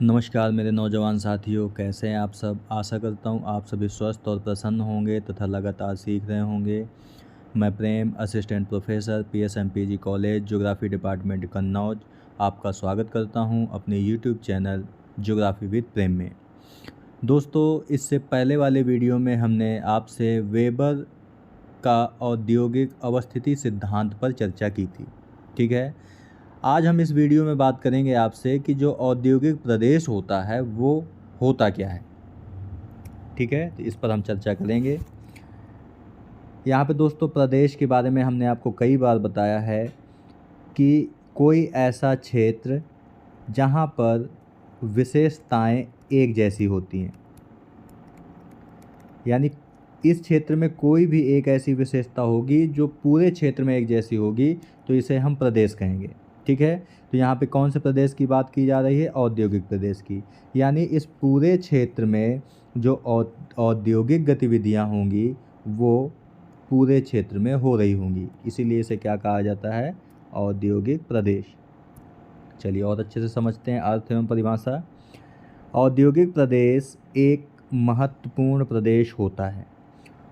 नमस्कार मेरे नौजवान साथियों, कैसे हैं आप सब। आशा करता हूँ आप सभी स्वस्थ और प्रसन्न होंगे तथा लगातार सीख रहे होंगे। मैं Prem, assistant professor PSMPG college geography department Kannauj आपका स्वागत करता हूँ अपने YouTube channel geography with Prem में। दोस्तों, इससे पहले वाले वीडियो में हमने आपसे वेबर का औद्योगिक अवस्थिति सिद्धांत पर चर्चा की थी। ठीक है, आज हम इस वीडियो में बात करेंगे आपसे कि जो औद्योगिक प्रदेश होता है वो होता क्या है। ठीक है, तो इस पर हम चर्चा करेंगे। यहाँ पे दोस्तों, प्रदेश के बारे में हमने आपको कई बार बताया है कि कोई ऐसा क्षेत्र जहाँ पर विशेषताएं एक जैसी होती हैं, यानी इस क्षेत्र में कोई भी एक ऐसी विशेषता होगी जो पूरे क्षेत्र में एक जैसी होगी, तो इसे हम प्रदेश कहेंगे। ठीक है, तो यहाँ पे कौन से प्रदेश की बात की जा रही है? औद्योगिक प्रदेश की। यानी इस पूरे क्षेत्र में जो औद्योगिक गतिविधियाँ होंगी वो पूरे क्षेत्र में हो रही होंगी, इसीलिए इसे क्या कहा जाता है? औद्योगिक प्रदेश। चलिए और अच्छे से समझते हैं अर्थ एवं परिभाषा। औद्योगिक प्रदेश एक महत्वपूर्ण प्रदेश होता है।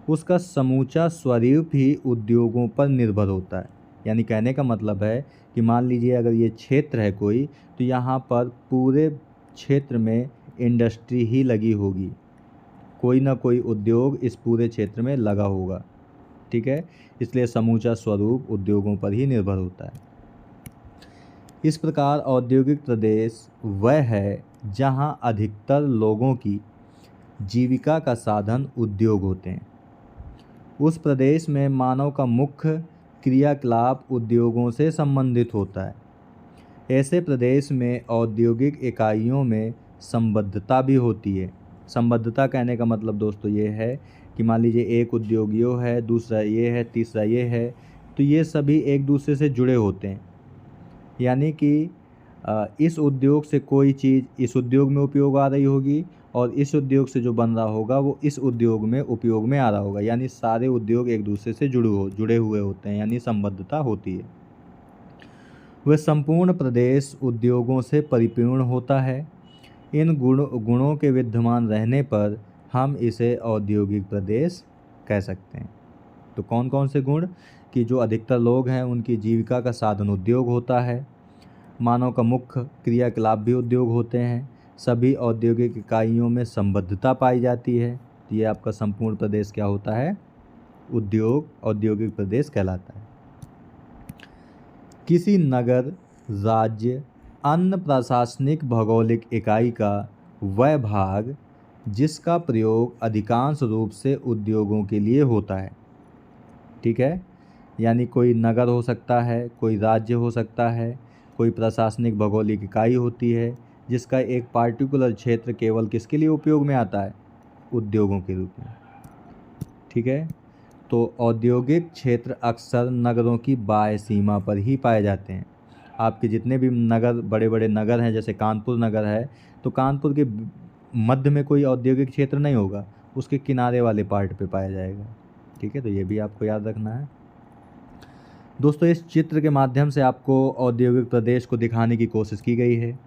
उसका समूचा स्वरूप ही उद्योगों पर निर्भर होता है। यानी कहने का मतलब है कि मान लीजिए अगर ये क्षेत्र है कोई, तो यहाँ पर पूरे क्षेत्र में इंडस्ट्री ही लगी होगी, कोई ना कोई उद्योग इस पूरे क्षेत्र में लगा होगा। ठीक है, इसलिए समूचा स्वरूप उद्योगों पर ही निर्भर होता है। इस प्रकार औद्योगिक प्रदेश वह है जहाँ अधिकतर लोगों की जीविका का साधन उद्योग होते हैं। उस प्रदेश में मानव का मुख्य क्रियाकलाप उद्योगों से संबंधित होता है। ऐसे प्रदेश में औद्योगिक इकाइयों में संबद्धता भी होती है। संबद्धता कहने का मतलब दोस्तों ये है कि मान लीजिए एक उद्योग यो है, दूसरा ये है, तीसरा ये है, तो ये सभी एक दूसरे से जुड़े होते हैं। यानी कि इस उद्योग से कोई चीज़ इस उद्योग में उपयोग आ रही होगी और इस उद्योग से जो बन रहा होगा वो इस उद्योग में उपयोग में आ रहा होगा। यानी सारे उद्योग एक दूसरे से जुड़े हुए होते हैं, यानी संबद्धता होती है। वह संपूर्ण प्रदेश उद्योगों से परिपूर्ण होता है। इन गुणों के विद्यमान रहने पर हम इसे औद्योगिक प्रदेश कह सकते हैं। तो कौन कौन से गुण? कि जो अधिकतर लोग हैं उनकी जीविका का साधन उद्योग होता है, मानव का मुख्य क्रियाकलाप भी उद्योग होते हैं, सभी औद्योगिक इकाइयों में संबद्धता पाई जाती है। तो ये आपका संपूर्ण प्रदेश क्या होता है? औद्योगिक प्रदेश कहलाता है। किसी नगर, राज्य, अन्य प्रशासनिक भौगोलिक इकाई का वह भाग जिसका प्रयोग अधिकांश रूप से उद्योगों के लिए होता है। ठीक है, यानी कोई नगर हो सकता है, कोई राज्य हो सकता है, कोई प्रशासनिक भौगोलिक इकाई होती है जिसका एक पार्टिकुलर क्षेत्र केवल किसके लिए उपयोग में आता है? उद्योगों के रूप में। ठीक है, तो औद्योगिक क्षेत्र अक्सर नगरों की बाह्य सीमा पर ही पाए जाते हैं। आपके जितने भी नगर, बड़े बड़े नगर हैं, जैसे कानपुर नगर है, तो कानपुर के मध्य में कोई औद्योगिक क्षेत्र नहीं होगा, उसके किनारे वाले पार्ट पे पाया जाएगा। ठीक है, तो ये भी आपको याद रखना है। दोस्तों, इस चित्र के माध्यम से आपको औद्योगिक प्रदेश को दिखाने की कोशिश की गई है।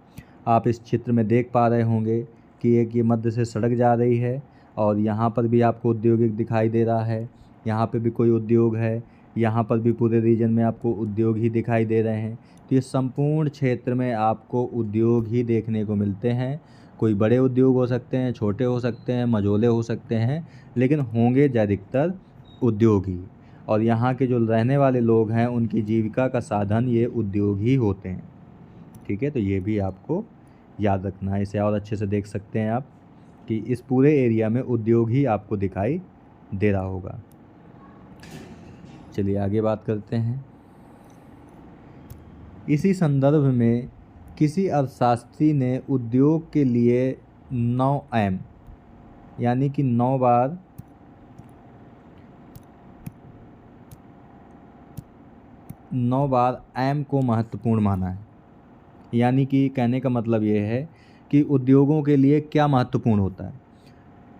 आप इस चित्र में देख पा रहे होंगे कि एक ये मध्य से सड़क जा रही है और यहाँ पर भी आपको औद्योगिक दिखाई दे रहा है, यहाँ पे भी कोई उद्योग है, यहाँ पर भी पूरे रीजन में आपको उद्योग ही दिखाई दे रहे हैं। तो ये संपूर्ण क्षेत्र में आपको उद्योग ही देखने को मिलते हैं। कोई बड़े उद्योग हो सकते हैं, छोटे हो सकते हैं, मझोले हो सकते हैं, लेकिन होंगे ज़्यादातर उद्योग ही। और यहाँ के जो रहने वाले लोग हैं उनकी जीविका का साधन ये उद्योग ही होते हैं। ठीक है, तो ये भी आपको याद रखना है। इसे और अच्छे से देख सकते हैं आप कि इस पूरे एरिया में उद्योग ही आपको दिखाई दे रहा होगा। चलिए आगे बात करते हैं। इसी संदर्भ में किसी अर्थशास्त्री ने उद्योग के लिए 9M यानी कि 9 बार M को महत्वपूर्ण माना है। यानी कि कहने का मतलब ये है कि उद्योगों के लिए क्या महत्वपूर्ण होता है।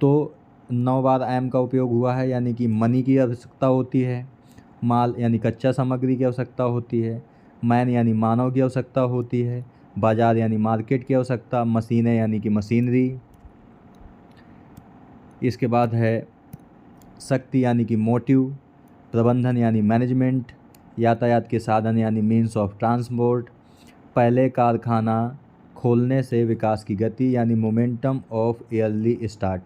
तो 9 बार M का उपयोग हुआ है, यानी कि मनी की आवश्यकता होती है, माल यानी कच्चा सामग्री की आवश्यकता होती है, मैन यानी मानव की आवश्यकता होती है, बाजार यानी मार्केट की आवश्यकता, मशीनें यानी कि मशीनरी, इसके बाद है शक्ति यानी कि मोटिव, प्रबंधन यानी मैनेजमेंट, यातायात के साधन यानी मीन्स ऑफ ट्रांसपोर्ट, पहले कारखाना खोलने से विकास की गति यानी मोमेंटम ऑफ ईयरली स्टार्ट।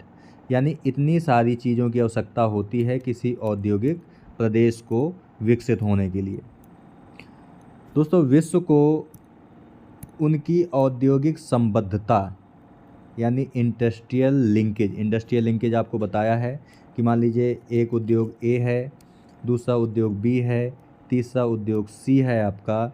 यानी इतनी सारी चीज़ों की आवश्यकता होती है किसी औद्योगिक प्रदेश को विकसित होने के लिए। दोस्तों, विश्व को उनकी औद्योगिक संबद्धता यानी इंडस्ट्रियल लिंकेज आपको बताया है कि मान लीजिए एक उद्योग ए है, दूसरा उद्योग बी है, तीसरा उद्योग सी है आपका,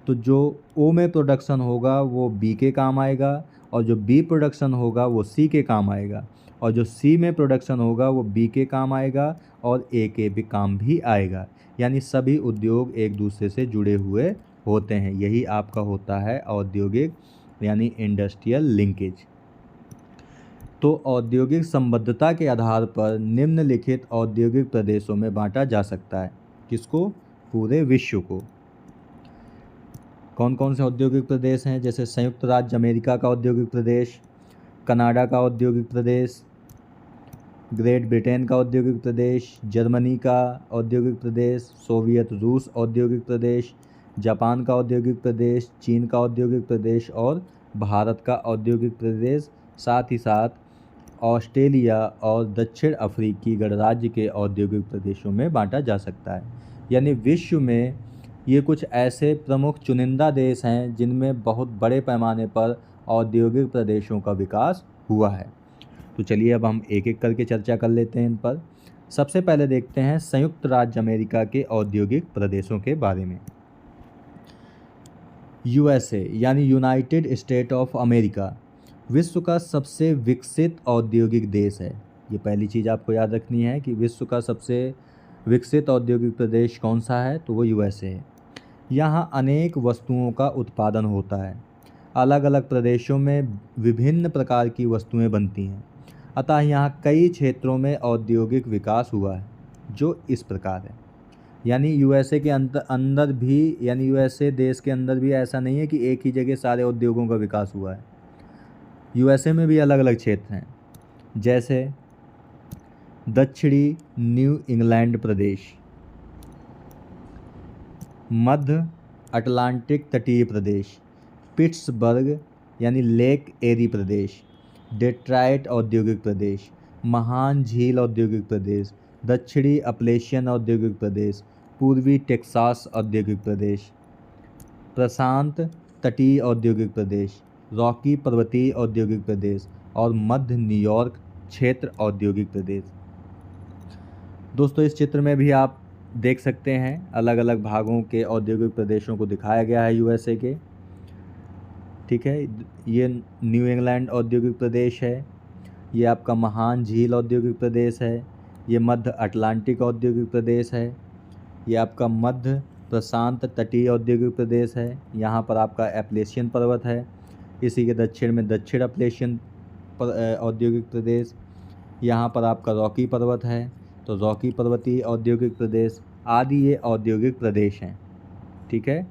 तो जो ओ में प्रोडक्शन होगा वो बी के काम आएगा, और जो बी प्रोडक्शन होगा वो सी के काम आएगा, और जो सी में प्रोडक्शन होगा वो बी के काम आएगा, और ए के भी काम भी आएगा। यानी सभी उद्योग एक दूसरे से जुड़े हुए होते हैं। यही आपका होता है औद्योगिक यानी इंडस्ट्रियल लिंकेज। तो औद्योगिक संबद्धता के आधार पर निम्नलिखित औद्योगिक प्रदेशों में बांटा जा सकता है। किसको? पूरे विश्व को। कौन कौन से औद्योगिक प्रदेश हैं? जैसे संयुक्त राज्य अमेरिका का औद्योगिक प्रदेश, कनाडा का औद्योगिक प्रदेश, ग्रेट ब्रिटेन का औद्योगिक प्रदेश, जर्मनी का औद्योगिक प्रदेश, सोवियत रूस औद्योगिक प्रदेश, जापान का औद्योगिक प्रदेश, चीन का औद्योगिक प्रदेश और भारत का औद्योगिक प्रदेश, साथ ही साथ ऑस्ट्रेलिया और दक्षिण अफ्रीकी गणराज्य के औद्योगिक प्रदेशों में बांटा जा सकता है। यानी विश्व में ये कुछ ऐसे प्रमुख चुनिंदा देश हैं जिनमें बहुत बड़े पैमाने पर औद्योगिक प्रदेशों का विकास हुआ है। तो चलिए अब हम एक एक करके चर्चा कर लेते हैं इन पर। सबसे पहले देखते हैं संयुक्त राज्य अमेरिका के औद्योगिक प्रदेशों के बारे में। यूएसए यानी यूनाइटेड स्टेट ऑफ अमेरिका विश्व का सबसे विकसित औद्योगिक देश है। ये पहली चीज़ आपको याद रखनी है कि विश्व का सबसे विकसित औद्योगिक प्रदेश कौन सा है, तो वो यूएसए है। यहाँ अनेक वस्तुओं का उत्पादन होता है। अलग अलग प्रदेशों में विभिन्न प्रकार की वस्तुएं बनती हैं, अतः यहाँ कई क्षेत्रों में औद्योगिक विकास हुआ है जो इस प्रकार है। यानी यूएसए के अंदर भी, यानी यूएसए देश के अंदर भी ऐसा नहीं है कि एक ही जगह सारे उद्योगों का विकास हुआ है। यूएसए में भी अलग अलग क्षेत्र हैं, जैसे दक्षिणी न्यू इंग्लैंड प्रदेश, मध्य अटलांटिक तटीय प्रदेश, पिट्सबर्ग यानी लेक एरी प्रदेश, डेट्रॉइट औद्योगिक प्रदेश, महान झील औद्योगिक प्रदेश, दक्षिणी अपलेशियन औद्योगिक प्रदेश, पूर्वी टेक्सास औद्योगिक प्रदेश, प्रशांत तटीय औद्योगिक प्रदेश, रॉकी पर्वतीय औद्योगिक प्रदेश और मध्य न्यूयॉर्क क्षेत्र औद्योगिक प्रदेश। दोस्तों, इस चित्र में भी आप देख सकते हैं अलग अलग भागों के औद्योगिक प्रदेशों को दिखाया गया है यूएसए के। ठीक है, ये न्यू इंग्लैंड औद्योगिक प्रदेश है, ये आपका महान झील औद्योगिक प्रदेश है, ये मध्य अटलांटिक औद्योगिक प्रदेश है, ये आपका मध्य प्रशांत तटीय औद्योगिक प्रदेश है, यहाँ पर आपका एप्लेशियन पर्वत है, इसी के दक्षिण में दक्षिण एप्लेशियन औद्योगिक प्रदेश, यहाँ पर आपका रॉकी पर्वत है, तो रॉकी पर्वतीय औद्योगिक प्रदेश आदि ये औद्योगिक प्रदेश हैं। ठीक है,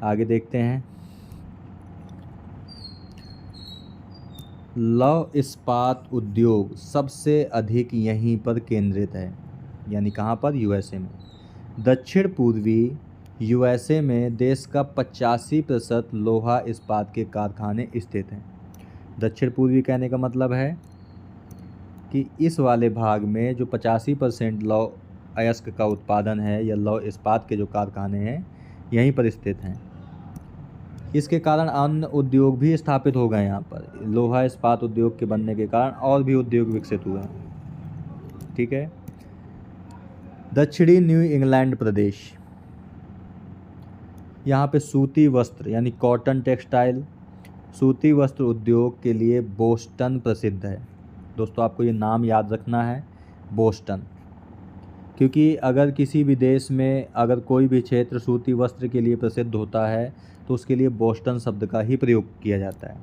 आगे देखते हैं। लौह इस्पात उद्योग सबसे अधिक यहीं पर केंद्रित है, यानी कहाँ पर? यूएसए में। दक्षिण पूर्वी यूएसए में देश का 85% लोहा इस्पात के कारखाने स्थित हैं। दक्षिण पूर्वी कहने का मतलब है कि इस वाले भाग में जो 85% लौह अयस्क का उत्पादन है या लौह इस्पात के जो कारखाने हैं यहीं पर स्थित हैं। इसके कारण अन्य उद्योग भी स्थापित हो गए यहाँ पर। लोहा इस्पात उद्योग के बनने के कारण और भी उद्योग विकसित हुए हैं। ठीक है, दक्षिणी न्यू इंग्लैंड प्रदेश, यहाँ पे सूती वस्त्र यानी कॉटन टेक्सटाइल, सूती वस्त्र उद्योग के लिए बोस्टन प्रसिद्ध है। दोस्तों, आपको ये नाम याद रखना है, बोस्टन, क्योंकि अगर किसी भी देश में अगर कोई भी क्षेत्र सूती वस्त्र के लिए प्रसिद्ध होता है तो उसके लिए बोस्टन शब्द का ही प्रयोग किया जाता है।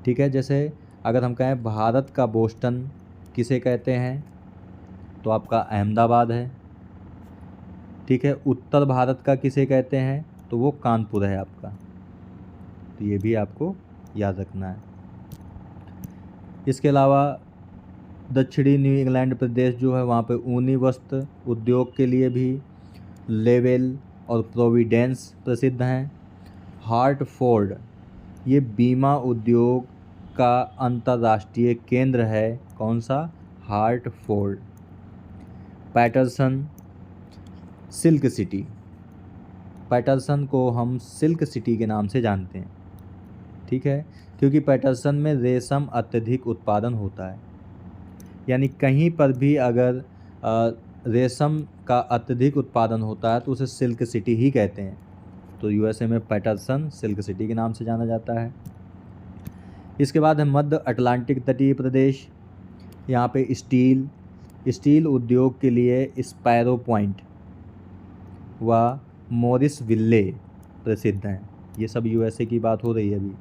ठीक है, जैसे अगर हम कहें भारत का बोस्टन किसे कहते हैं, तो आपका अहमदाबाद है। ठीक है, उत्तर भारत का किसे कहते हैं, तो वो कानपुर है आपका। तो ये भी आपको याद रखना है। इसके अलावा दक्षिणी न्यू इंग्लैंड प्रदेश जो है वहाँ पे ऊनी वस्त्र उद्योग के लिए भी लेवेल और प्रोविडेंस प्रसिद्ध हैं। हार्टफोर्ड ये बीमा उद्योग का अंतर्राष्ट्रीय केंद्र है। कौन सा? Hartford. Paterson silk city, Paterson को हम सिल्क सिटी के नाम से जानते हैं, ठीक है, क्योंकि पैटरसन में रेशम अत्यधिक उत्पादन होता है। यानी कहीं पर भी अगर रेशम का अत्यधिक उत्पादन होता है तो उसे सिल्क सिटी ही कहते हैं। तो यूएसए में पैटरसन सिल्क सिटी के नाम से जाना जाता है। इसके बाद है मध्य अटलांटिक तटीय प्रदेश। यहाँ पे स्टील उद्योग के लिए स्पैरो पॉइंट व मॉरिस विल्ले प्रसिद्ध हैं। ये सब यूएसए की बात हो रही है अभी।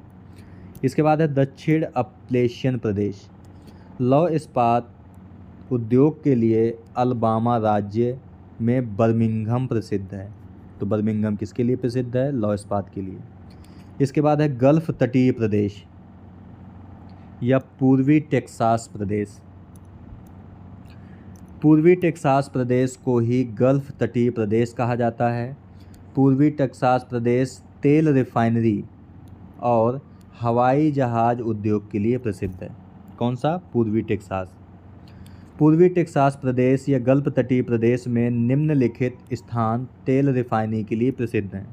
इसके बाद है दक्षिण अपलेशियन प्रदेश। लौह इस्पात उद्योग के लिए अलबामा राज्य में बर्मिंघम प्रसिद्ध है। तो बर्मिंघम किसके लिए प्रसिद्ध है? लौह इस्पात के लिए। इसके बाद है गल्फ तटीय प्रदेश या पूर्वी टेक्सास प्रदेश। पूर्वी टेक्सास प्रदेश को ही गल्फ तटीय प्रदेश कहा जाता है। पूर्वी टेक्सास प्रदेश तेल रिफाइनरी और हवाई जहाज उद्योग के लिए प्रसिद्ध है। कौन सा? पूर्वी टेक्सास। पूर्वी टेक्सास प्रदेश या गल्फ तटीय प्रदेश में निम्नलिखित स्थान तेल रिफाइनरी के लिए प्रसिद्ध हैं।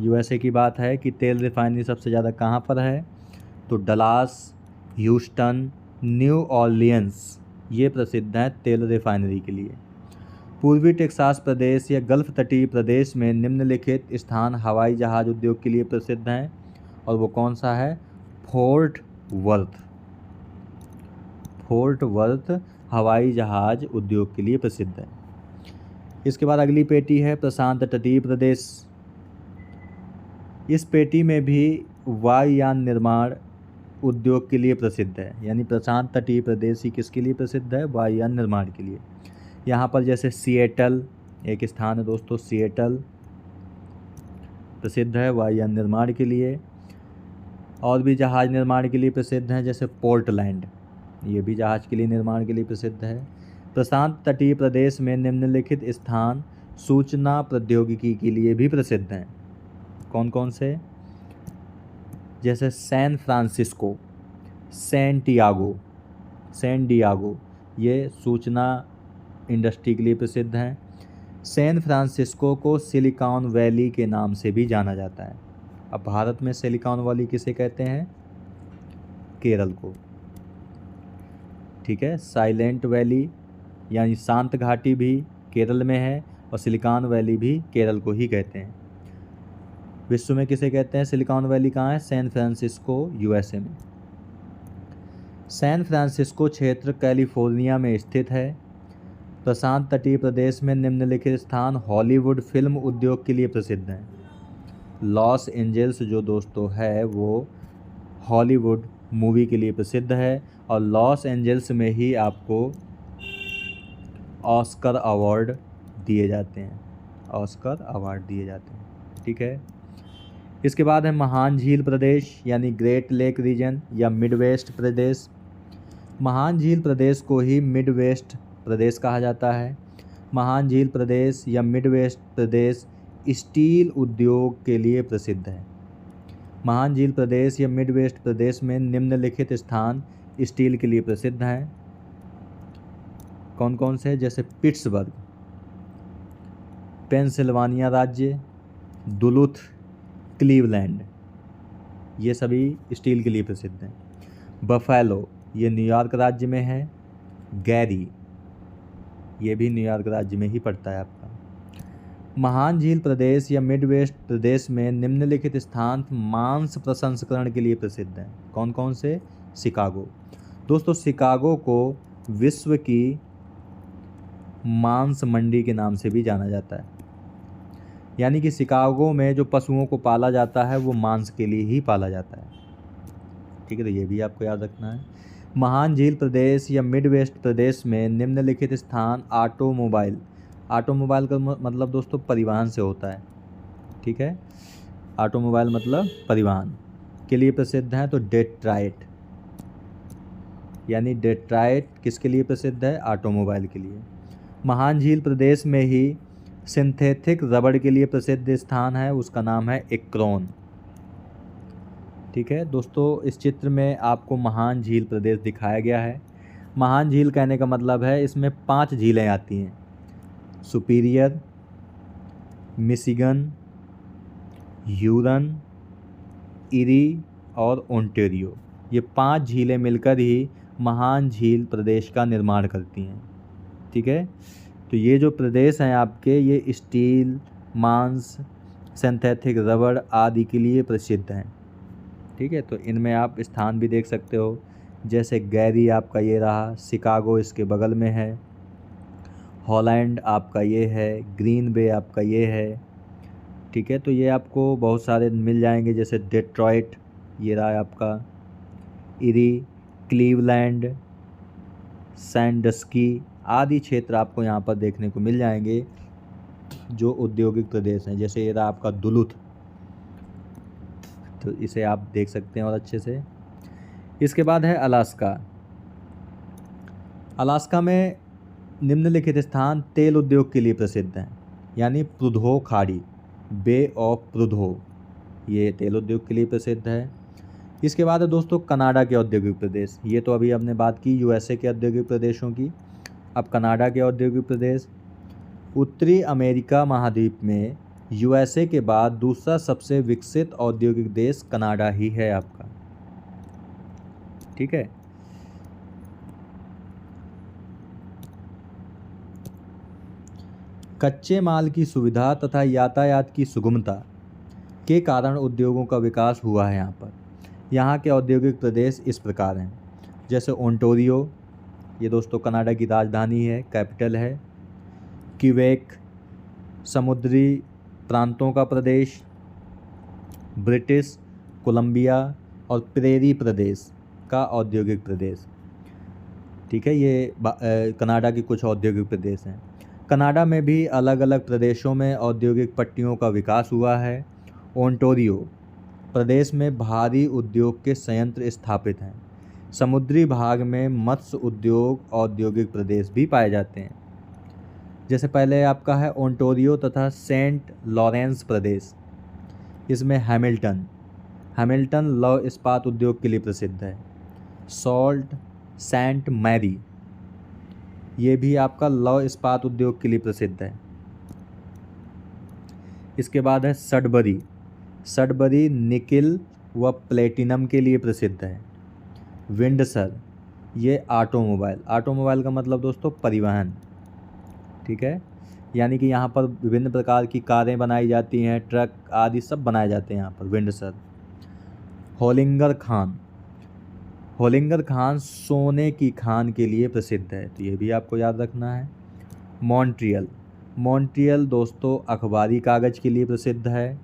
यूएसए की बात है कि तेल रिफाइनरी सबसे ज़्यादा कहाँ पर है? तो डलास, ह्यूस्टन, न्यू ऑरलियंस ये प्रसिद्ध हैं तेल रिफाइनरी के लिए। पूर्वी टेक्सास प्रदेश या गल्फ तटीय प्रदेश में निम्नलिखित स्थान हवाई जहाज उद्योग के लिए प्रसिद्ध हैं, और वो कौन सा है? फोर्ट वर्थ हवाई जहाज उद्योग के लिए प्रसिद्ध है। इसके बाद अगली पेटी है प्रशांत तटीय प्रदेश। इस पेटी में भी वायुयान निर्माण उद्योग के लिए प्रसिद्ध है। यानी प्रशांत तटीय प्रदेश ही किसके लिए प्रसिद्ध है? वायुयान निर्माण के लिए। यहाँ पर जैसे सिएटल एक स्थान है दोस्तों, सिएटल प्रसिद्ध है वायुयान निर्माण के लिए। और भी जहाज निर्माण के लिए प्रसिद्ध हैं, जैसे पोर्टलैंड, ये भी जहाज के लिए निर्माण के लिए प्रसिद्ध है। प्रशांत तटीय प्रदेश में निम्नलिखित स्थान सूचना प्रौद्योगिकी के लिए भी प्रसिद्ध हैं। कौन कौन से? जैसे सैन फ्रांसिस्को, सैन डियागो ये सूचना इंडस्ट्री के लिए प्रसिद्ध हैं। सैन फ्रांसिस्को को सिलिकॉन वैली के नाम से भी जाना जाता है। अब भारत में सिलिकॉन वैली किसे कहते हैं? केरल को, ठीक है। साइलेंट वैली यानी शांत घाटी भी केरल में है, और सिलिकॉन वैली भी केरल को ही कहते हैं। विश्व में किसे कहते हैं? सिलिकॉन वैली कहाँ है? सैन फ्रांसिस्को, यूएसए में। सैन फ्रांसिस्को क्षेत्र कैलिफोर्निया में स्थित है। प्रशांत तटीय प्रदेश में निम्नलिखित स्थान हॉलीवुड फिल्म उद्योग के लिए प्रसिद्ध हैं। लॉस एंजल्स जो दोस्तों है वो हॉलीवुड मूवी के लिए प्रसिद्ध है, और लॉस एंजल्स में ही आपको ऑस्कर अवार्ड दिए जाते हैं। ठीक है। इसके बाद है महान झील प्रदेश यानी ग्रेट लेक रीजन या मिडवेस्ट प्रदेश। महान झील प्रदेश को ही मिडवेस्ट प्रदेश कहा जाता है। महान झील प्रदेश या मिडवेस्ट प्रदेश स्टील उद्योग के लिए प्रसिद्ध है। महान झील प्रदेश या मिडवेस्ट प्रदेश में निम्नलिखित स्थान स्टील के लिए प्रसिद्ध हैं। कौन कौन से? जैसे पिट्सबर्ग, पेंसिल्वानिया राज्य, दुलुथ, क्लीवलैंड, ये सभी स्टील के लिए प्रसिद्ध हैं। बफेलो ये न्यूयॉर्क राज्य में है। गैरी ये भी न्यूयॉर्क राज्य में ही पड़ता है आपका। महान झील प्रदेश या मिडवेस्ट प्रदेश में निम्नलिखित स्थान मांस प्रसंस्करण के लिए प्रसिद्ध हैं। कौन कौन से? शिकागो। दोस्तों शिकागो को विश्व की मांस मंडी के नाम से भी जाना जाता है। यानी कि शिकागो में जो पशुओं को पाला जाता है वो मांस के लिए ही पाला जाता है। ठीक है, तो ये भी आपको याद रखना है। महान झील प्रदेश या मिडवेस्ट प्रदेश में निम्नलिखित स्थान ऑटोमोबाइल का मतलब दोस्तों परिवहन से होता है। ठीक है, ऑटोमोबाइल मतलब परिवहन के लिए प्रसिद्ध हैं। तो डेट्राइट, यानी डेट्राइट किसके लिए प्रसिद्ध है? ऑटोमोबाइल के लिए। महान झील प्रदेश में ही सिंथेटिक रबड़ के लिए प्रसिद्ध स्थान है, उसका नाम है एक्रोन। ठीक है दोस्तों, इस चित्र में आपको महान झील प्रदेश दिखाया गया है। महान झील कहने का मतलब है इसमें 5 झीलें आती हैं, सुपीरियर, मिशिगन, ह्यूरन, इरी और ओंटारियो। ये 5 झीलें मिलकर ही महान झील प्रदेश का निर्माण करती हैं। ठीक है, तो ये जो प्रदेश हैं आपके, ये स्टील, मांस, सिंथेटिक रबड़ आदि के लिए प्रसिद्ध हैं। ठीक है, तो इनमें आप स्थान भी देख सकते हो, जैसे गैरी आपका ये रहा, शिकागो इसके बगल में है, हॉलैंड आपका ये है, ग्रीन बे आपका ये है। ठीक है, तो ये आपको बहुत सारे मिल जाएंगे, जैसे डेट्रॉइट ये रहा है आपका, इरी, क्लीवलैंड, सैंडस्की आदि क्षेत्र आपको यहाँ पर देखने को मिल जाएंगे जो औद्योगिक प्रदेश हैं। जैसे ये रहा आपका दुलुथ, तो इसे आप देख सकते हैं और अच्छे से। इसके बाद है अलास्का। अलास्का में निम्नलिखित स्थान तेल उद्योग के लिए प्रसिद्ध हैं, यानी प्रुधो खाड़ी, बे ऑफ प्रुधो, ये तेल उद्योग के लिए प्रसिद्ध है। इसके बाद है दोस्तों कनाडा के औद्योगिक प्रदेश। ये तो अभी हमने बात की यूएसए के औद्योगिक प्रदेशों की, अब कनाडा के औद्योगिक प्रदेश। उत्तरी अमेरिका महाद्वीप में यूएसए के बाद दूसरा सबसे विकसित औद्योगिक देश कनाडा ही है आपका। ठीक है, कच्चे माल की सुविधा तथा यातायात की सुगमता के कारण उद्योगों का विकास हुआ है यहाँ पर। यहाँ के औद्योगिक प्रदेश इस प्रकार हैं, जैसे ओंटारियो, ये दोस्तों कनाडा की राजधानी है, कैपिटल है। क्यूबेक, समुद्री प्रांतों का प्रदेश। ब्रिटिश कोलंबिया और प्रेरी प्रदेश का औद्योगिक प्रदेश। ठीक है, ये कनाडा के कुछ औद्योगिक प्रदेश हैं। कनाडा में भी अलग अलग प्रदेशों में औद्योगिक पट्टियों का विकास हुआ है। ओंटारियो प्रदेश में भारी उद्योग के संयंत्र स्थापित हैं। समुद्री भाग में मत्स्य उद्योग औद्योगिक प्रदेश भी पाए जाते हैं। जैसे पहले आपका है ओंटारियो तथा सेंट लॉरेंस प्रदेश, इसमें हैमिल्टन लौह इस्पात उद्योग के लिए प्रसिद्ध है। सॉल्ट सेंट मैरी, ये भी आपका लौह इस्पात उद्योग के लिए प्रसिद्ध है। इसके बाद है सडबरी निकिल व प्लेटिनम के लिए प्रसिद्ध है। विंडसर, ये ऑटोमोबाइल का मतलब दोस्तों परिवहन। ठीक है, यानी कि यहाँ पर विभिन्न प्रकार की कारें बनाई जाती हैं, ट्रक आदि सब बनाए जाते हैं यहाँ पर। विंडसर। होलिंगर खान सोने की खान के लिए प्रसिद्ध है, तो ये भी आपको याद रखना है। मॉन्ट्रियल दोस्तों अखबारी कागज़ के लिए प्रसिद्ध है।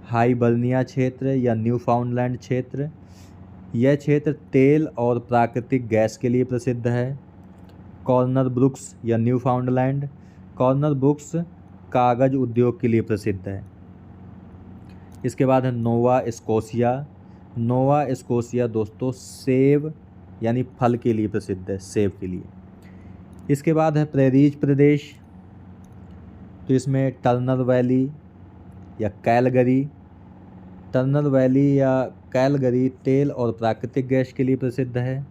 हाइबर्निया क्षेत्र या न्यूफाउंडलैंड क्षेत्र, यह क्षेत्र तेल और प्राकृतिक गैस के लिए प्रसिद्ध है। कॉर्नर ब्रुक्स या न्यूफाउंडलैंड, कॉर्नर ब्रुक्स कागज़ उद्योग के लिए प्रसिद्ध है। इसके बाद है नोवा स्कोशिया दोस्तों सेब यानी फल के लिए प्रसिद्ध है, सेब के लिए। इसके बाद है प्रेरीज प्रदेश, तो इसमें टर्नर वैली या कैलगरी तेल और प्राकृतिक गैस के लिए प्रसिद्ध है।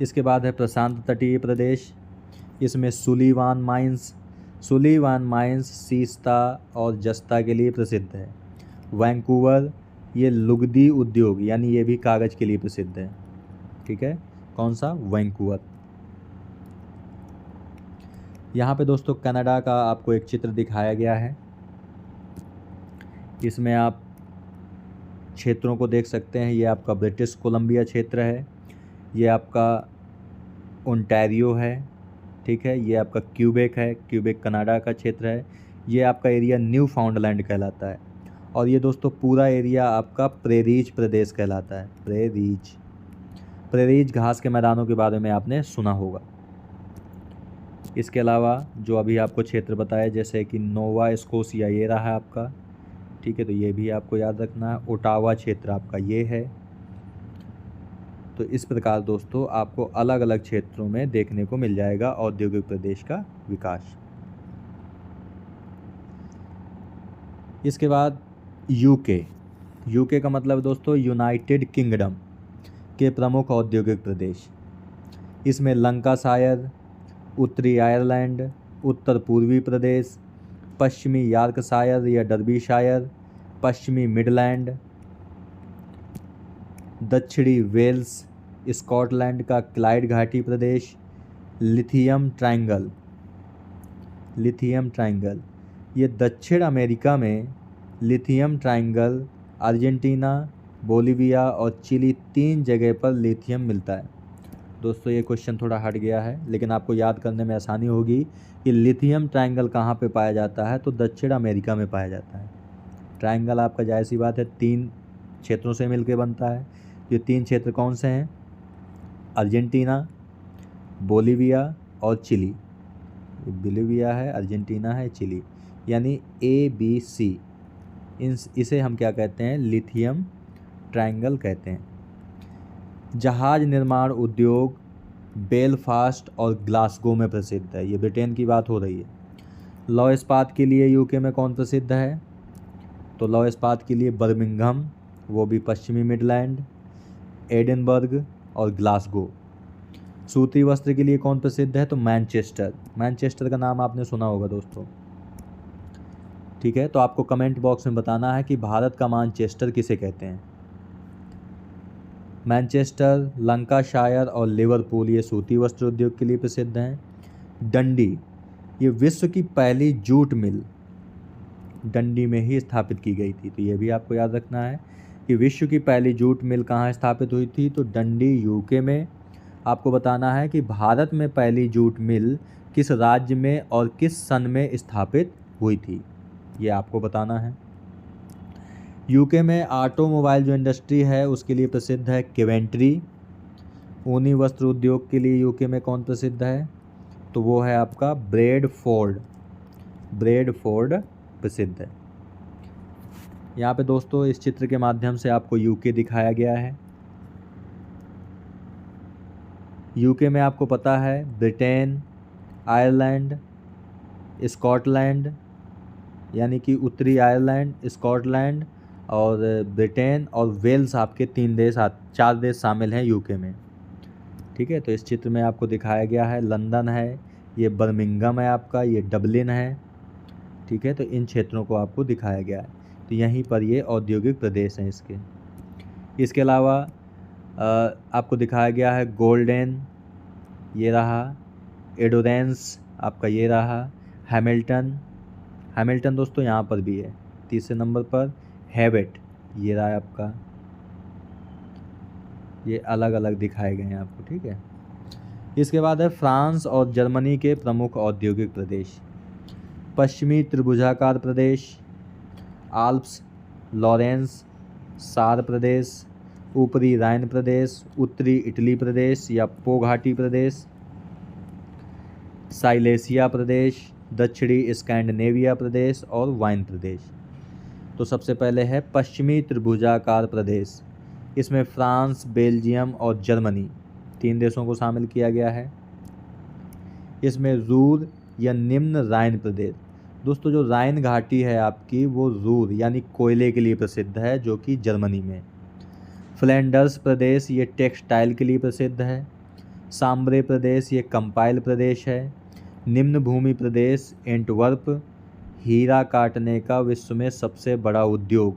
इसके बाद है प्रशांत तटीय प्रदेश, इसमें सुलिवान माइंस सीस्ता और जस्ता के लिए प्रसिद्ध है। वैंकूवर, ये लुगदी उद्योग यानी ये भी कागज़ के लिए प्रसिद्ध है। ठीक है, कौन सा? वैंकूवर। यहाँ पे दोस्तों कनाडा का आपको एक चित्र दिखाया गया है, इसमें आप क्षेत्रों को देख सकते हैं। ये आपका ब्रिटिश कोलंबिया क्षेत्र है, ये आपका ओंटारियो है। ठीक है, ये आपका क्यूबेक कनाडा का क्षेत्र है। ये आपका एरिया न्यू फाउंडलैंड कहलाता है, और ये दोस्तों पूरा एरिया आपका प्रेरीज प्रदेश कहलाता है। प्रेरीज घास के मैदानों के बारे में आपने सुना होगा। इसके अलावा जो अभी आपको क्षेत्र बताया, जैसे कि नोवा स्कोशिया ये रहा है आपका, ठीक है, तो ये भी आपको याद रखना है। ओटावा क्षेत्र आपका ये है। तो इस प्रकार दोस्तों आपको अलग अलग क्षेत्रों में देखने को मिल जाएगा औद्योगिक प्रदेश का विकास। इसके बाद यूके का मतलब दोस्तों यूनाइटेड किंगडम के प्रमुख औद्योगिक प्रदेश। इसमें लंकाशायर, उत्तरी आयरलैंड, उत्तर पूर्वी प्रदेश, पश्चिमी यॉर्कशायर या डर्बीशायर, पश्चिमी मिडलैंड, दक्षिणी वेल्स, स्कॉटलैंड का क्लाइड घाटी प्रदेश, लिथियम ट्रायंगल ये दक्षिण अमेरिका में लिथियम ट्रायंगल, अर्जेंटीना, बोलिविया और चिली 3 जगह पर लिथियम मिलता है। दोस्तों ये क्वेश्चन थोड़ा हट गया है, लेकिन आपको याद करने में आसानी होगी कि लिथियम ट्रायंगल कहाँ पे पाया जाता है, तो दक्षिण अमेरिका में पाया जाता है। ट्रायंगल आपका जाहिर सी बात है 3 क्षेत्रों से मिलकर बनता है। ये 3 क्षेत्र कौन से हैं? अर्जेंटीना, बोलिविया और चिली। बोलिविया है, अर्जेंटीना है, चिली, यानी ABC। इसे हम क्या कहते हैं? लिथियम ट्रायंगल कहते हैं। जहाज निर्माण उद्योग बेलफास्ट और ग्लासगो में प्रसिद्ध है। ये ब्रिटेन की बात हो रही है। लौह इस्पात के लिए यूके में कौन प्रसिद्ध है? तो लौह इस्पात के लिए बर्मिंघम, वो भी पश्चिमी मिडलैंड, एडिनबर्ग और ग्लासगो। सूती वस्त्र के लिए कौन प्रसिद्ध है? तो मैनचेस्टर का नाम आपने सुना होगा दोस्तों, ठीक है। तो आपको कमेंट बॉक्स में बताना है कि भारत का मैनचेस्टर किसे कहते हैं। मैनचेस्टर, लंकाशायर और लिवरपूल ये सूती वस्त्र उद्योग के लिए प्रसिद्ध हैं। डंडी ये विश्व की पहली जूट मिल डंडी में ही स्थापित की गई थी। तो ये भी आपको याद रखना है कि विश्व की पहली जूट मिल कहाँ स्थापित हुई थी, तो डंडी यूके में। आपको बताना है कि भारत में पहली जूट मिल किस राज्य में और किस सन में स्थापित हुई थी, ये आपको बताना है। यूके में ऑटोमोबाइल जो इंडस्ट्री है उसके लिए प्रसिद्ध है केवेंट्री। ऊनी वस्त्र उद्योग के लिए यूके में कौन प्रसिद्ध है? तो वो है आपका ब्रेडफोर्ड प्रसिद्ध है। यहाँ पे दोस्तों इस चित्र के माध्यम से आपको यूके दिखाया गया है। यूके में आपको पता है ब्रिटेन, आयरलैंड, स्कॉटलैंड, यानी कि उत्तरी आयरलैंड, स्कॉटलैंड और ब्रिटेन और वेल्स आपके 4 देश शामिल हैं यूके में, ठीक है। तो इस चित्र में आपको दिखाया गया है लंदन है, ये बर्मिंघम है आपका, ये डबलिन है, ठीक है। तो इन क्षेत्रों को आपको दिखाया गया है। तो यहीं पर ये औद्योगिक प्रदेश हैं इसके। इसके अलावा आपको दिखाया गया है गोल्डन, ये रहा, एडोरेंस आपका ये रहा, हैमिल्टन दोस्तों यहाँ पर भी है। तीसरे नंबर पर हैवेट ये रहा है आपका। ये अलग अलग दिखाए गए हैं आपको, ठीक है। इसके बाद है फ्रांस और जर्मनी के प्रमुख औद्योगिक प्रदेश। पश्चिमी त्रिभुजाकार प्रदेश, आल्प्स, लॉरेंस, सार प्रदेश, ऊपरी राइन प्रदेश, उत्तरी इटली प्रदेश या पो घाटी प्रदेश, साइलेसिया प्रदेश, दक्षिणी स्कैंडिनेविया प्रदेश और वाइन प्रदेश। तो सबसे पहले है पश्चिमी त्रिभुजाकार प्रदेश। इसमें फ्रांस, बेल्जियम और जर्मनी 3 देशों को शामिल किया गया है। इसमें रूर या निम्न राइन प्रदेश, दोस्तों जो राइन घाटी है आपकी वो रूर यानी कोयले के लिए प्रसिद्ध है, जो कि जर्मनी में। फ्लैंडर्स प्रदेश ये टेक्सटाइल के लिए प्रसिद्ध है। सांब्रे प्रदेश ये कंपाइल प्रदेश है। निम्न भूमि प्रदेश एंटवर्प, हीरा काटने का विश्व में सबसे बड़ा उद्योग,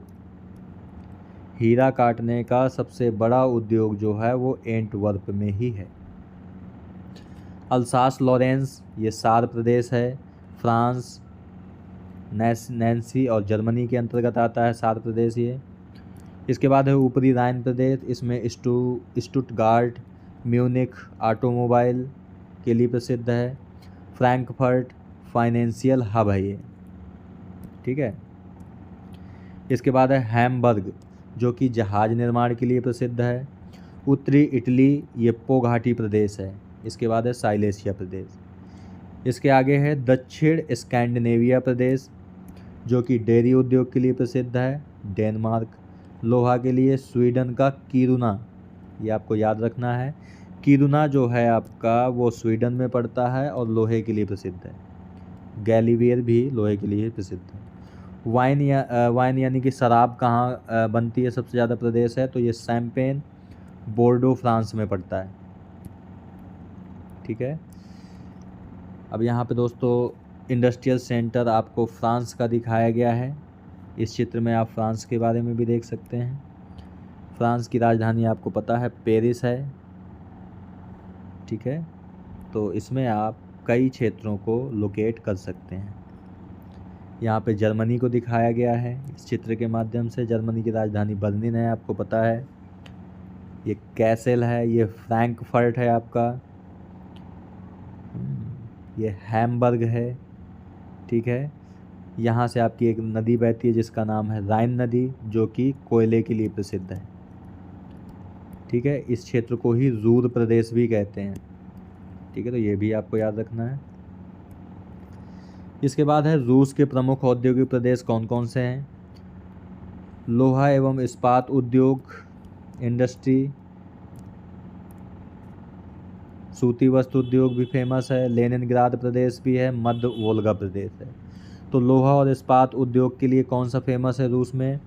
हीरा काटने का सबसे बड़ा उद्योग जो है वो एंटवर्प में ही है। अल्सास लॉरेंस ये सार प्रदेश है, फ्रांस, नैन्सी और जर्मनी के अंतर्गत आता है सार प्रदेश ये। इसके बाद है ऊपरी राइन प्रदेश। इसमें स्टुटगार्ट, म्यूनिख ऑटोमोबाइल के लिए प्रसिद्ध है। फ्रैंकफर्ट फाइनेंशियल हब है ये, ठीक है। इसके बाद है हैम्बर्ग जो कि जहाज निर्माण के लिए प्रसिद्ध है। उत्तरी इटली ये पो घाटी प्रदेश है। इसके बाद है साइलेसिया प्रदेश। इसके आगे है दक्षिण स्कैंडिनेविया प्रदेश, जो कि डेयरी उद्योग के लिए प्रसिद्ध है। डेनमार्क। लोहा के लिए स्वीडन का किरुना, ये आपको याद रखना है। किरुना जो है आपका वो स्वीडन में पड़ता है और लोहे के लिए प्रसिद्ध है। गैलीवियर भी लोहे के लिए प्रसिद्ध है। वाइन यानी कि शराब कहाँ बनती है, सबसे ज़्यादा प्रदेश है, तो ये शैम्पेन बोर्डो फ्रांस में पड़ता है। ठीक है। अब यहाँ पे दोस्तों इंडस्ट्रियल सेंटर आपको फ्रांस का दिखाया गया है। इस चित्र में आप फ्रांस के बारे में भी देख सकते हैं। फ्रांस की राजधानी आपको पता है पेरिस है। ठीक है। तो इसमें आप कई क्षेत्रों को लोकेट कर सकते हैं। यहाँ पे जर्मनी को दिखाया गया है इस चित्र के माध्यम से। जर्मनी की राजधानी बर्लिन है, आपको पता है। ये कैसल है, ये फ्रैंकफर्ट है आपका, ये हैम्बर्ग है। ठीक है। यहाँ से आपकी एक नदी बहती है जिसका नाम है राइन नदी, जो कि कोयले के लिए प्रसिद्ध है। ठीक है। इस क्षेत्र को ही रूर प्रदेश भी कहते हैं। ठीक है, तो ये भी आपको याद रखना है। इसके बाद है रूस के प्रमुख औद्योगिक प्रदेश कौन कौन से हैं। लोहा एवं इस्पात उद्योग इंडस्ट्री, सूती वस्त्र उद्योग भी फेमस है। लेनिनग्राद प्रदेश भी है, मध्य वोल्गा प्रदेश है। तो लोहा और इस्पात उद्योग के लिए कौन सा फेमस है रूस में।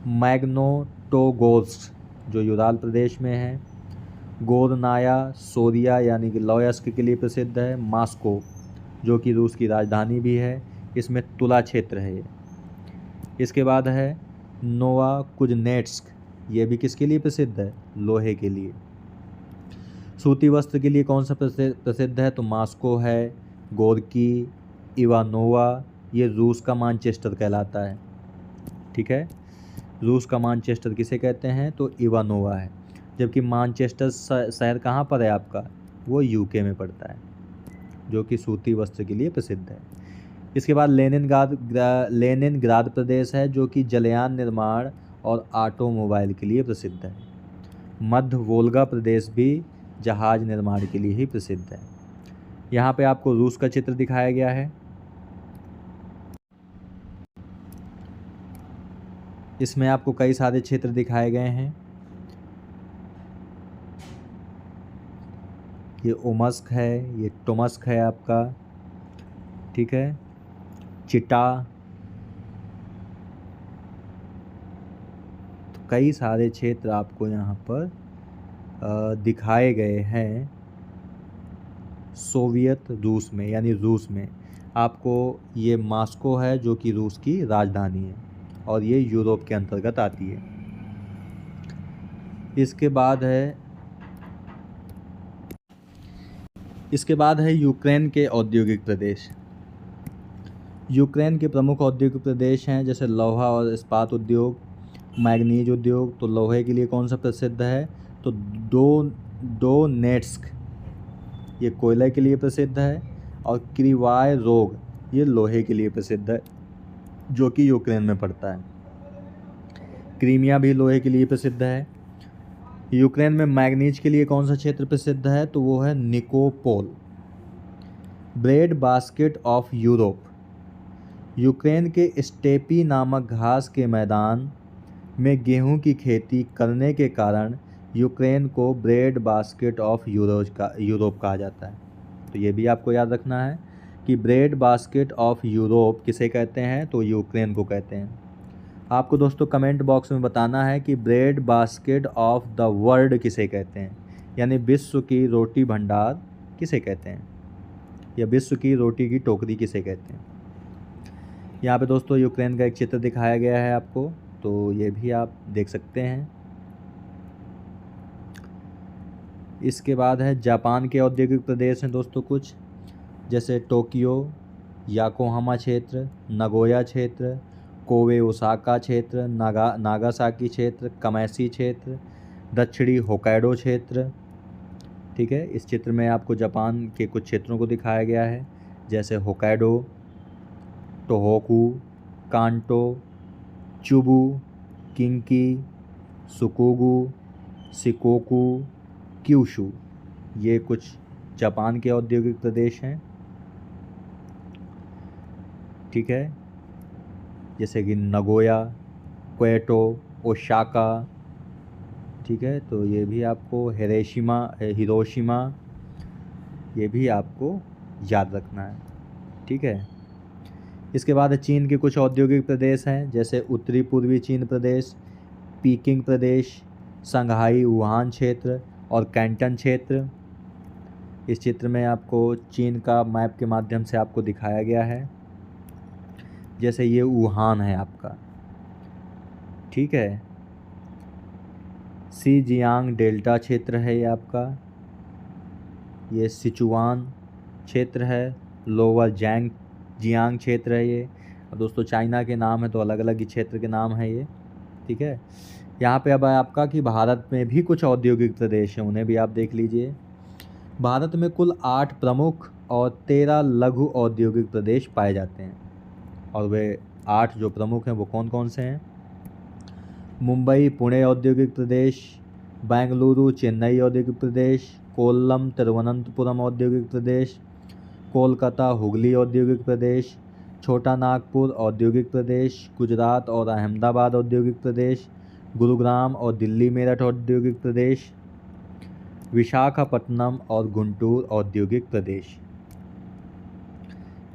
मैग्नोटोगोर्स्क, जो यूराल प्रदेश में है। गोरनाया सोरिया यानी कि लॉयस्क के लिए प्रसिद्ध है। मॉस्को, जो कि रूस की राजधानी भी है, इसमें तुला क्षेत्र है ये। इसके बाद है नोवाकुजनेट्स्क, ये भी किसके लिए प्रसिद्ध है, लोहे के लिए। सूती वस्त्र के लिए कौन सा प्रसिद्ध है, तो मॉस्को है। गोरकी, इवानोवा, ये रूस का मानचेस्टर कहलाता है। ठीक है। रूस का मानचेस्टर किसे कहते हैं, तो इवानोवा है। जबकि मानचेस्टर शहर कहाँ पर है आपका, वो यूके में पड़ता है, जो कि सूती वस्त्र के लिए प्रसिद्ध है। इसके बाद लेनिनग्राद प्रदेश है, जो कि जलयान निर्माण और ऑटोमोबाइल के लिए प्रसिद्ध है। मध्य वोल्गा प्रदेश भी जहाज निर्माण के लिए ही प्रसिद्ध है। यहाँ पे आपको रूस का चित्र दिखाया गया है। इसमें आपको कई सारे क्षेत्र दिखाए गए हैं। ये ओमस्क है, ये टोमस्क है आपका। ठीक है। चिटा, तो कई सारे क्षेत्र आपको यहाँ पर दिखाए गए हैं। सोवियत रूस में यानी रूस में आपको ये मॉस्को है, जो कि रूस की राजधानी है और ये यूरोप के अंतर्गत आती है। इसके बाद है यूक्रेन के औद्योगिक प्रदेश। यूक्रेन के प्रमुख औद्योगिक प्रदेश हैं जैसे लोहा और इस्पात उद्योग, मैग्नीज उद्योग। तो लोहे के लिए कौन सा प्रसिद्ध है, तो डोनेट्स्क, ये कोयले के लिए प्रसिद्ध है। और क्रिवाय रोग, ये लोहे के लिए प्रसिद्ध है, जो कि यूक्रेन में पड़ता है। क्रीमिया भी लोहे के लिए प्रसिद्ध है। यूक्रेन में मैग्नीज के लिए कौन सा क्षेत्र प्रसिद्ध है, तो वो है Nikopol. Bread basket of Europe, Ukraine के स्टेपी नामक घास के मैदान में गेहूं की खेती करने के कारण यूक्रेन को ब्रेड बास्केट ऑफ यूरोप कहा जाता है। तो ये भी आपको याद रखना है कि ब्रेड बास्केट ऑफ यूरोप किसे कहते हैं, तो यूक्रेन को कहते हैं। आपको दोस्तों कमेंट बॉक्स में बताना है कि bread basket of the world किसे कहते हैं, यानी विश्व की रोटी भंडार किसे कहते हैं, या विश्व की रोटी की टोकरी किसे कहते हैं। यहाँ पे दोस्तों यूक्रेन का एक चित्र दिखाया गया है आपको, तो ये भी आप देख सकते हैं। इसके बाद है जापान के औद्योगिक प्रदेश हैं दोस्तों कुछ, जैसे टोक्यो, याकोहामा क्षेत्र, नगोया क्षेत्र, कोवे ओसाका क्षेत्र, नागासाकी क्षेत्र, कमैसी क्षेत्र, दक्षिणी होक्काइडो क्षेत्र। ठीक है। इस चित्र में आपको जापान के कुछ क्षेत्रों को दिखाया गया है, जैसे होक्काइडो, टोहोकू, कांटो, चुबू, किंकी, सुकुगु, शिकोकू, क्यूशू, ये कुछ जापान के औद्योगिक प्रदेश हैं। ठीक है, जैसे कि नगोया, क्योटो, ओसाका, ठीक है। तो ये भी आपको हिरोशिमा, ये भी आपको याद रखना है, ठीक है। इसके बाद चीन के कुछ औद्योगिक प्रदेश हैं, जैसे उत्तरी पूर्वी चीन प्रदेश, पीकिंग प्रदेश, संघाई वुहान क्षेत्र और कैंटन क्षेत्र। इस चित्र में आपको चीन का मैप के माध्यम से आपको दिखाया गया है। जैसे ये वुहान है आपका, ठीक है। सीजियांग डेल्टा क्षेत्र है ये आपका। ये सिचुआन क्षेत्र है, लोअर जियांग क्षेत्र है ये। और दोस्तों चाइना के नाम है तो अलग अलग ही क्षेत्र के नाम है ये, ठीक है। यहाँ पे अब आपका कि भारत में भी कुछ औद्योगिक प्रदेश हैं, उन्हें भी आप देख लीजिए। भारत में कुल 8 प्रमुख और 13 लघु औद्योगिक प्रदेश पाए जाते हैं। और वे 8 जो प्रमुख हैं वो कौन कौन से हैं? मुंबई पुणे औद्योगिक प्रदेश, बेंगलुरु चेन्नई औद्योगिक प्रदेश, कोल्लम तिरुवनंतपुरम औद्योगिक प्रदेश, कोलकाता हुगली औद्योगिक प्रदेश, छोटा नागपुर औद्योगिक प्रदेश, गुजरात और अहमदाबाद औद्योगिक प्रदेश, गुरुग्राम और दिल्ली मेरठ औद्योगिक प्रदेश, विशाखापट्टनम और गुंटूर औद्योगिक प्रदेश।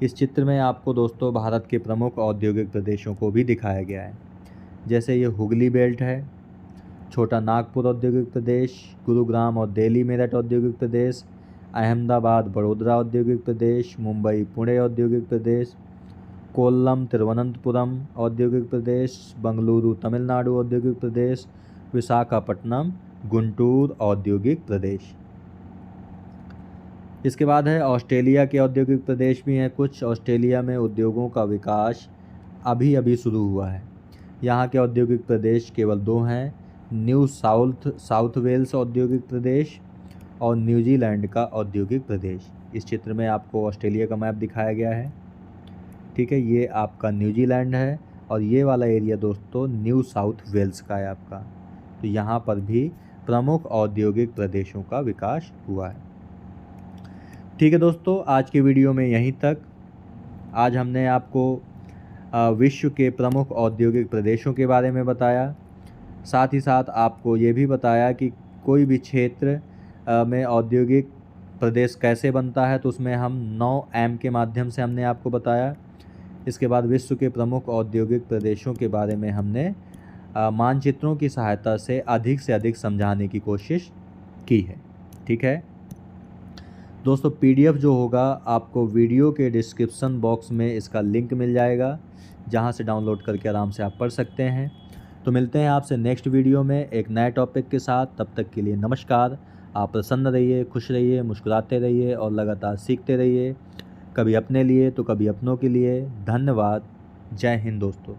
इस चित्र में आपको दोस्तों भारत के प्रमुख औद्योगिक प्रदेशों को भी दिखाया गया है। जैसे ये हुगली बेल्ट है, छोटा नागपुर औद्योगिक प्रदेश, गुरुग्राम और दिल्ली मेरठ औद्योगिक प्रदेश, अहमदाबाद बड़ोदरा औद्योगिक प्रदेश, मुंबई पुणे औद्योगिक प्रदेश, कोल्लम तिरुवनंतपुरम औद्योगिक प्रदेश, बेंगलुरु तमिलनाडु औद्योगिक प्रदेश, विशाखापट्टनम गुंटूर औद्योगिक प्रदेश। इसके बाद है ऑस्ट्रेलिया के औद्योगिक प्रदेश भी हैं कुछ। ऑस्ट्रेलिया में उद्योगों का विकास अभी अभी शुरू हुआ है। यहाँ के औद्योगिक प्रदेश केवल 2 हैं, न्यू साउथ वेल्स औद्योगिक प्रदेश और न्यूजीलैंड का औद्योगिक प्रदेश। इस चित्र में आपको ऑस्ट्रेलिया का मैप दिखाया गया है, ठीक है। ये आपका न्यूजीलैंड है और ये वाला एरिया दोस्तों न्यू साउथ वेल्स का है आपका। तो यहाँ पर भी प्रमुख औद्योगिक प्रदेशों का विकास हुआ है, ठीक है दोस्तों। आज के वीडियो में यहीं तक। आज हमने आपको विश्व के प्रमुख औद्योगिक प्रदेशों के बारे में बताया, साथ ही साथ आपको ये भी बताया कि कोई भी क्षेत्र में औद्योगिक प्रदेश कैसे बनता है, तो उसमें हम 9M के माध्यम से हमने आपको बताया। इसके बाद विश्व के प्रमुख औद्योगिक प्रदेशों के बारे में हमने मानचित्रों की सहायता से अधिक समझाने की कोशिश की है, ठीक है दोस्तों। PDF जो होगा आपको वीडियो के डिस्क्रिप्शन बॉक्स में इसका लिंक मिल जाएगा, जहां से डाउनलोड करके आराम से आप पढ़ सकते हैं। तो मिलते हैं आपसे नेक्स्ट वीडियो में एक नए टॉपिक के साथ। तब तक के लिए नमस्कार। आप प्रसन्न रहिए, खुश रहिए, मुस्कुराते रहिए और लगातार सीखते रहिए, कभी अपने लिए तो कभी अपनों के लिए। धन्यवाद। जय हिंद दोस्तों।